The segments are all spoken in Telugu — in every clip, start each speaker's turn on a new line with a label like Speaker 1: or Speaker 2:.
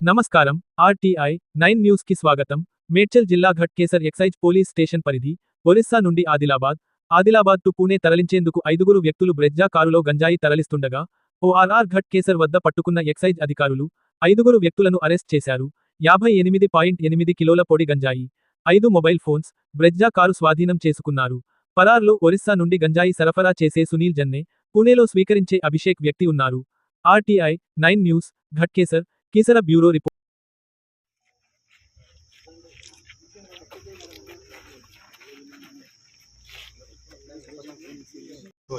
Speaker 1: నమస్కారం. ఆర్టీఐ 9 న్యూస్ కి స్వాగతం. మేడ్చల్ జిల్లా ఘట్కేసర్ ఎక్సైజ్ పోలీస్ స్టేషన్ పరిధి, ఒరిస్సా నుండి ఆదిలాబాద్ టు పూణే తరలించేందుకు 5గురు వ్యక్తులు బ్రెజ్జా కారులో గంజాయి తరలిస్తుండగా, ఓఆర్ఆర్ ఘట్కేసర్ వద్ద పట్టుకున్న ఎక్సైజ్ అధికారులు 5గురు వ్యక్తులను అరెస్ట్ చేశారు. 58.8 కిలోల పొడి గంజాయి, 5 మొబైల్ ఫోన్స్, బ్రెజ్జా కారు స్వాధీనం చేసుకున్నారు. పరార్లో ఒరిస్సా నుండి గంజాయి సరఫరా చేసే సునీల్ జన్నే, పూణేలో స్వీకరించే అభిషేక్ వ్యక్తి ఉన్నారు. RTI 9 news, Ghatkesar, Keesara bureau report.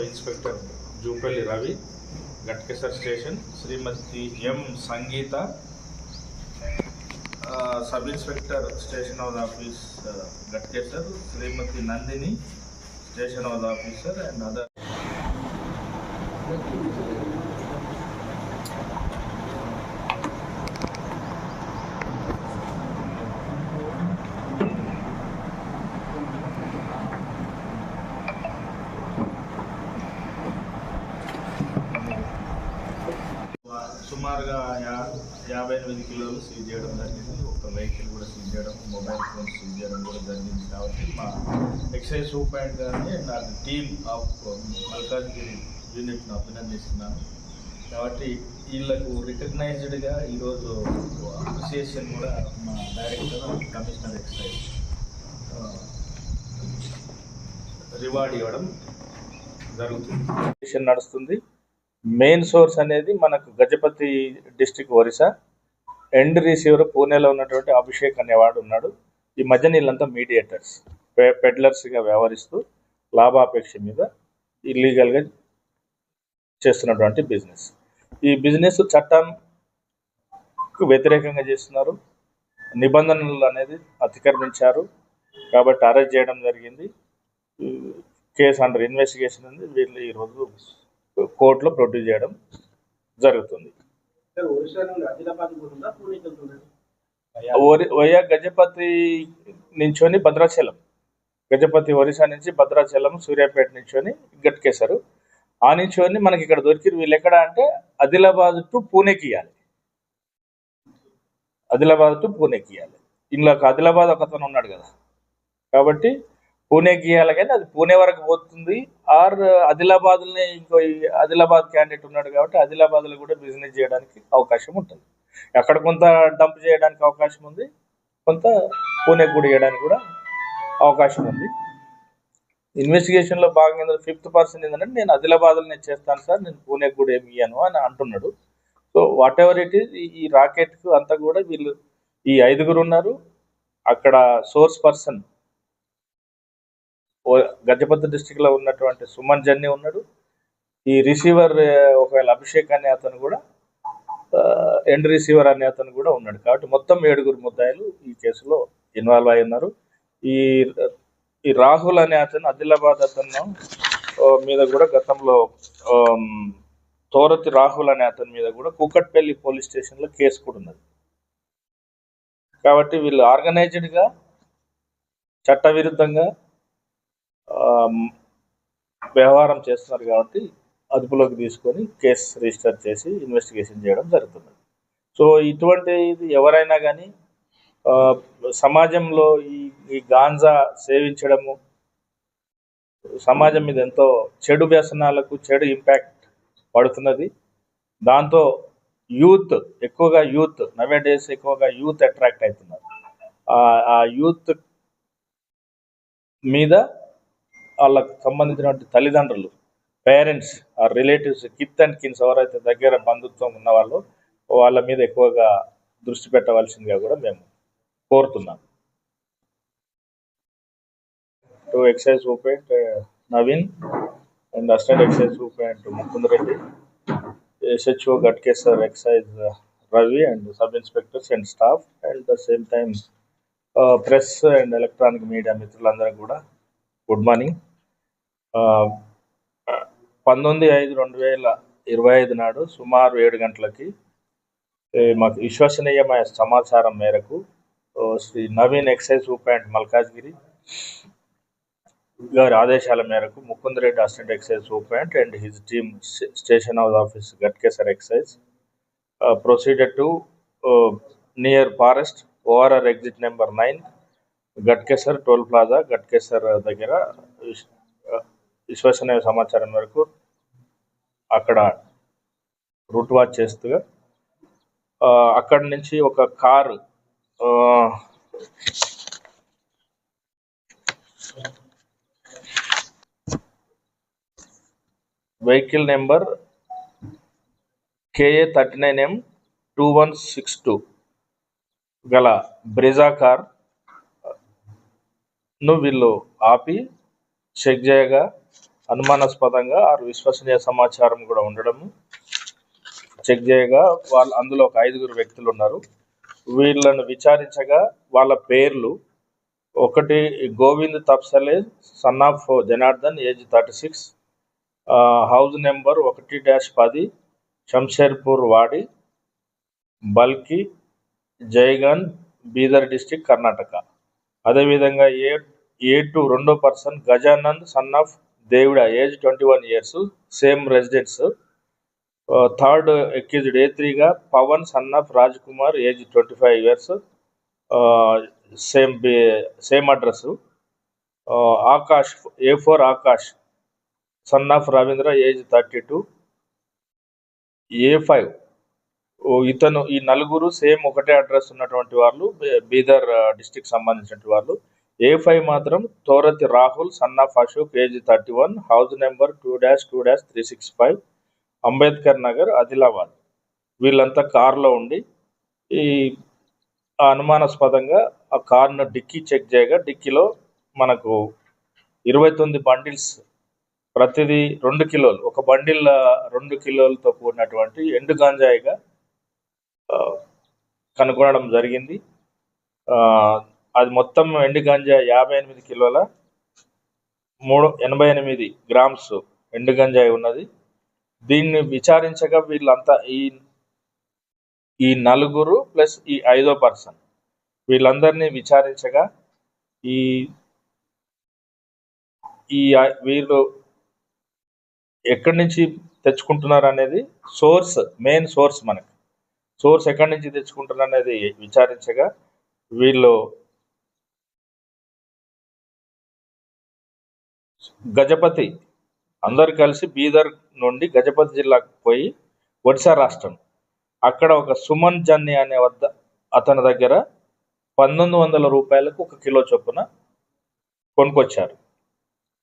Speaker 2: Inspector Jupalli Ravi, Ghatkesar station, Shrimati M Sangeetha, sub inspector station house office Ghatkesar, Shrimati Nandini, station house officer and other. సుమారుగా 58 కిలోలు సీజ్ చేయడం జరిగింది. ఒక వెహికల్ కూడా సీజ్ చేయడం, మొబైల్ ఫోన్ సీజ్ చేయడం కూడా జరిగింది. కాబట్టి మా ఎక్సైజ్ సూపరింటెండెంట్ గారిని నాకు టీమ్ ఆఫ్ మల్కాజ్గిరి యూనిట్ను అభినందిస్తున్నాను. కాబట్టి వీళ్ళకు రికగ్నైజ్డ్గా ఈరోజు అప్రిసియేషన్ కూడా మా డైరెక్టర్ కమిషనర్ ఎక్సైజ్ రివార్డ్ ఇవ్వడం జరుగుతుంది. నడుస్తుంది. మెయిన్ సోర్స్ అనేది మనకు Gajapati district Orissa, end receiver పూణేలో ఉన్నటువంటి అభిషేక్ అనేవాడు ఉన్నాడు. ఈ మధ్య వీళ్ళంతా మీడియేటర్స్, పెడ్లర్స్గా వ్యవహరిస్తూ లాభాపేక్ష మీద ఇల్లీగల్గా చేస్తున్నటువంటి బిజినెస్. ఈ బిజినెస్ చట్టంకు వ్యతిరేకంగా చేస్తున్నారు, నిబంధనలు అనేది అతిక్రమించారు. కాబట్టి అరెస్ట్ చేయడం జరిగింది. కేసు అండర్ ఇన్వెస్టిగేషన్ ఉంది. వీళ్ళు ఈరోజు కోర్టులో ప్రొడ్యూస్ చేయడం జరుగుతుంది. వయా గజపతి నుంచొని భద్రాచలం, గజపతి ఒరిస్సా నుంచి భద్రాచలం, సూర్యాపేట నుంచొని ఘట్కేసర్, ఆ నుంచొని మనకి ఇక్కడ దొరికి వీళ్ళు ఎక్కడ అంటే ఆదిలాబాద్ టు పూణేకి ఇవ్వాలి. ఆదిలాబాద్ టు పూణేకి ఇవ్వాలి. ఇందులో ఆదిలాబాద్ ఒకతను ఉన్నాడు కదా, కాబట్టి పూణేకి ఇవ్వాలి. కానీ అది పూణే వరకు పోతుంది. ఆర్ ఆదిలాబాద్ని ఇంకో ఆదిలాబాద్ క్యాండిడేట్ ఉన్నాడు కాబట్టి ఆదిలాబాద్లో కూడా బిజినెస్ చేయడానికి అవకాశం ఉంటుంది. అక్కడ కొంత డంప్ చేయడానికి అవకాశం ఉంది, కొంత పూణేకి కూడా చేయడానికి కూడా అవకాశం ఉంది. ఇన్వెస్టిగేషన్లో భాగంగా 5th పర్సన్ ఏంటంటే నేను ఆదిలాబాద్లోనే చేస్తాను సార్, నేను పూణేకి కూడా ఏమి ఇయ్యను అని అంటున్నాడు. So what ever it is, ఈ రాకెట్కు అంతా కూడా వీళ్ళు ఈ 5గురు ఉన్నారు. అక్కడ సోర్స్ పర్సన్ గజపతి డిస్టిక్లో ఉన్నటువంటి సుమన్ జన్ని ఉన్నాడు. ఈ రిసీవర్ ఒకవేళ అభిషేక్ అనే అతను కూడా, ఎండ్ రిసీవర్ అనే అతను కూడా ఉన్నాడు. కాబట్టి మొత్తం 7గురు ముద్దాయిలు ఈ కేసులో ఇన్వాల్వ్ అయి ఉన్నారు. ఈ రాహుల్ అనే అతను ఆదిలాబాద్ అతను మీద కూడా గతంలో తోరతి రాహుల్ అనే అతని మీద కూడా కూకట్పల్లి పోలీస్ స్టేషన్లో కేసు కూడా ఉన్నది. కాబట్టి వీళ్ళు ఆర్గనైజ్డ్గా చట్టవిరుద్ధంగా వ్యవహారం చేస్తున్నారు. కాబట్టి అదుపులోకి తీసుకొని కేసు రిజిస్టర్ చేసి ఇన్వెస్టిగేషన్ చేయడం జరుగుతుంది. సో ఇటువంటి ఎవరైనా కానీ సమాజంలో ఈ గాంజా సేవించడము సమాజం మీద ఎంతో చెడు వ్యసనాలకు చెడు ఇంపాక్ట్ పడుతున్నది. దాంతో యూత్ నవేడేస్ ఎక్కువగా యూత్ అట్రాక్ట్ అవుతున్నారు. ఆ యూత్ మీద వాళ్ళకు సంబంధించినటువంటి తల్లిదండ్రులు, పేరెంట్స్, ఆ రిలేటివ్స్, కిత్ అండ్ కిన్స్ ఎవరైతే దగ్గర బంధుత్వం ఉన్న వాళ్ళ మీద ఎక్కువగా దృష్టి పెట్టవలసిందిగా కూడా మేము కోరుతున్నాం. To excise superintendent Naveen and assistant excise superintendent Mukund Reddy, SHO Ghatkesar excise Ravi and sub inspectors and staff and the same time press and electronic media మిత్రులందరూ కూడా గుడ్ మార్నింగ్. 19/5/2025 నాడు సుమారు 7 గంటలకి మాకు విశ్వసనీయమైన సమాచారం మేరకు శ్రీ నవీన్ ఎక్సైజ్ సూపరింటెండెంట్ మల్కాజ్గిరి గారి ఆదేశాల మేరకు Mukund Reddy assistant excise superintendent and his team, Station House Office, Ghatkesar Excise, proceeded to near forest ORR exit number 9 Ghatkesar toll plaza Ghatkesar దగ్గర విశ్వసనీయ సమాచారం వరకు అక్కడ రూట్ వాచ్ చేస్తూ అక్కడి నుంచి ఒక car vehicle number KA 39M 2162 గల బ్రెజా కార్ ను వీళ్ళు ఆపి చెక్ చేయగా అనుమానాస్పదంగా విశ్వసనీయ సమాచారం కూడా ఉండడము చెక్ చేయగా వాళ్ళు అందులో ఒక 5 వ్యక్తులు ఉన్నారు. వీళ్ళను విచారించగా వాళ్ళ పేర్లు ఒకటి Govind Tapsale son of Janardhan age 36 house number 1-10 Shamsherpur Wadi Balki Jaigan Bidar district Karnataka. అదేవిధంగా A2 రెండో person Gajanand son of Devuda age 21 years same residence. Third accused A3గా Pavan son of Raj Kumar age 25 years same address. Akash A4 Akash son of Ravindra age 32. A5 ఇతను ఈ నలుగురు సేమ్ ఒకటే అడ్రస్ ఉన్నటువంటి వాళ్ళు బీదర్ డిస్టిక్ సంబంధించిన వాళ్ళు. A5 మాత్రం Thorathi Rahul son of Ashok age 31 house number 2-2-365 Ambedkar Nagar Adilabad. వీళ్ళంతా కారులో ఉండి ఈ అనుమానాస్పదంగా ఆ కార్ను డిక్కీ చెక్ చేయగా డిక్కీలో మనకు 29 బండిల్స్ ప్రతిదీ 2 కిలోలు ఒక బండిల్ 2 కిలోలతో కూడినటువంటి ఎండు గాంజాయిగా కనుగొనడం జరిగింది. అది మొత్తం ఎండు గంజా 58 కిలోల 388 గ్రామ్స్ ఎండు గంజాయి ఉన్నది. దీన్ని విచారించగా వీళ్ళంతా ఈ నలుగురు ప్లస్ ఈ 5వ పర్సన్ వీళ్ళందరినీ విచారించగా వీళ్ళు ఎక్కడి నుంచి తెచ్చుకుంటున్నారు అనేది మెయిన్ సోర్స్ మనకి సోర్స్ ఎక్కడి నుంచి తెచ్చుకుంటున్నారు అనేది విచారించగా వీళ్ళు గజపతి అందరు కలిసి బీదర్ నుండి గజపతి జిల్లాకు పోయి ఒడిశా రాష్ట్రం అక్కడ ఒక సుమన్ జన్ని అనే అతని దగ్గర 1900 రూపాయలకు 1 కిలో చొప్పున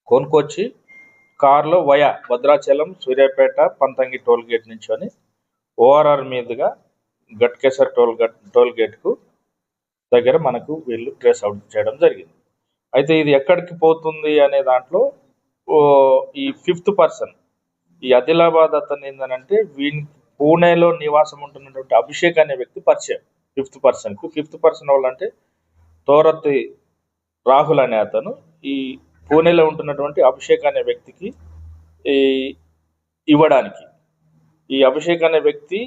Speaker 2: కొనుక్కొచ్చి కారులో via Bhadrachalam Suryapet Panthangi toll gate నుంచి ఓఆర్ఆర్ మీదుగా గట్కేసర్ టోల్ గేట్కు దగ్గర మనకు వీళ్ళు ట్రేస్ అవుట్ చేయడం జరిగింది. అయితే ఇది ఎక్కడికి పోతుంది అనే దాంట్లో ఈ 5th పర్సన్ ఈ ఆదిలాబాద్ అతను ఏంటంటే పూణేలో నివాసం ఉంటున్నటువంటి అభిషేక్ అనే వ్యక్తి పరిచయం 5th పర్సన్కు. 5th పర్సన్ వాళ్ళంటే తోరతి రాహుల్ అనే అతను ఈ పూణేలో ఉంటున్నటువంటి అభిషేక్ అనే వ్యక్తికి ఇవ్వడానికి ఈ అభిషేక్ అనే వ్యక్తి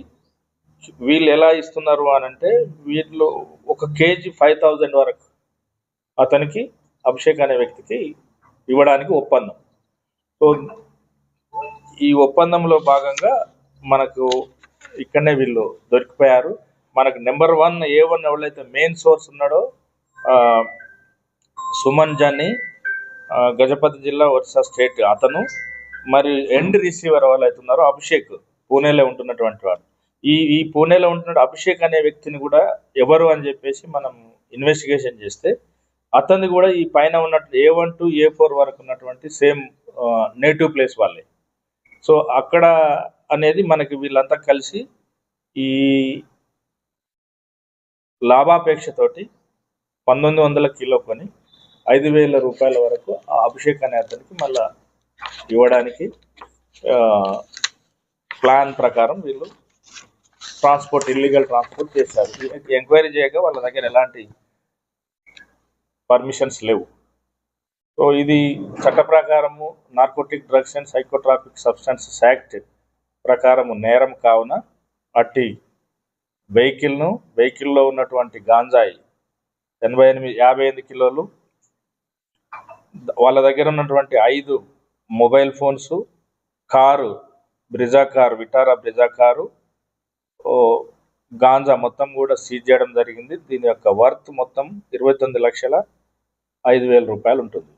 Speaker 2: వీళ్ళు ఎలా ఇస్తున్నారు అని అంటే వీళ్ళు 1 kg 5000 వరకు అతనికి అభిషేక్ అనే వ్యక్తికి ఇవ్వడానికి ఒప్పందం. సో ఈ ఒప్పందంలో భాగంగా మనకు ఇక్కడనే వీళ్ళు దొరికిపోయారు. మనకు నెంబర్ 1 A1 ఎవరైతే మెయిన్ సోర్స్ ఉన్నాడో సుమన్ జాని గజపతి జిల్లా ఒరిస్సా స్టేట్ అతను, మరి ఎండ్ రిసీవర్ ఎవరైతే ఉన్నారో అభిషేక్ పూణేలో ఉంటున్నటువంటి వాడు. ఈ పూణేలో ఉంటున్న అభిషేక్ అనే వ్యక్తిని కూడా ఎవరు అని చెప్పేసి మనం ఇన్వెస్టిగేషన్ చేస్తే అతన్ని కూడా ఈ పైన ఉన్నట్టు A1 to A4 వరకు ఉన్నటువంటి సేమ్ నేటివ్ ప్లేస్ వాళ్ళే. సో అక్కడ అనేది మనకి వీళ్ళంతా కలిసి ఈ లాభాపేక్షతోటి 1900 కిలో కొని 5000 రూపాయల వరకు ఆ అభిషేక్ అనే అతనికి మళ్ళా ఇవ్వడానికి ప్లాన్ ప్రకారం వీళ్ళు ఇల్లీగల్ ట్రాన్స్పోర్ట్ చేశారు. ఎంక్వైరీ చేయగా వాళ్ళ దగ్గర ఎలాంటి పర్మిషన్స్ లేవు. సో ఇది చట్ట ప్రకారము narcotic drugs and psychotropic substances act ప్రకారము నేరం కావున అట్టి వెహికల్లో ఉన్నటువంటి గాంజాయి 58 కిలోలు, వాళ్ళ దగ్గర ఉన్నటువంటి 5 mobile phones, car Vitara Brezza car, ganja మొత్తం కూడా సీజ్ చేయడం జరిగింది. దీని యొక్క వర్త్ మొత్తం 29,05,000 రూపాయలు ఉంటుంది.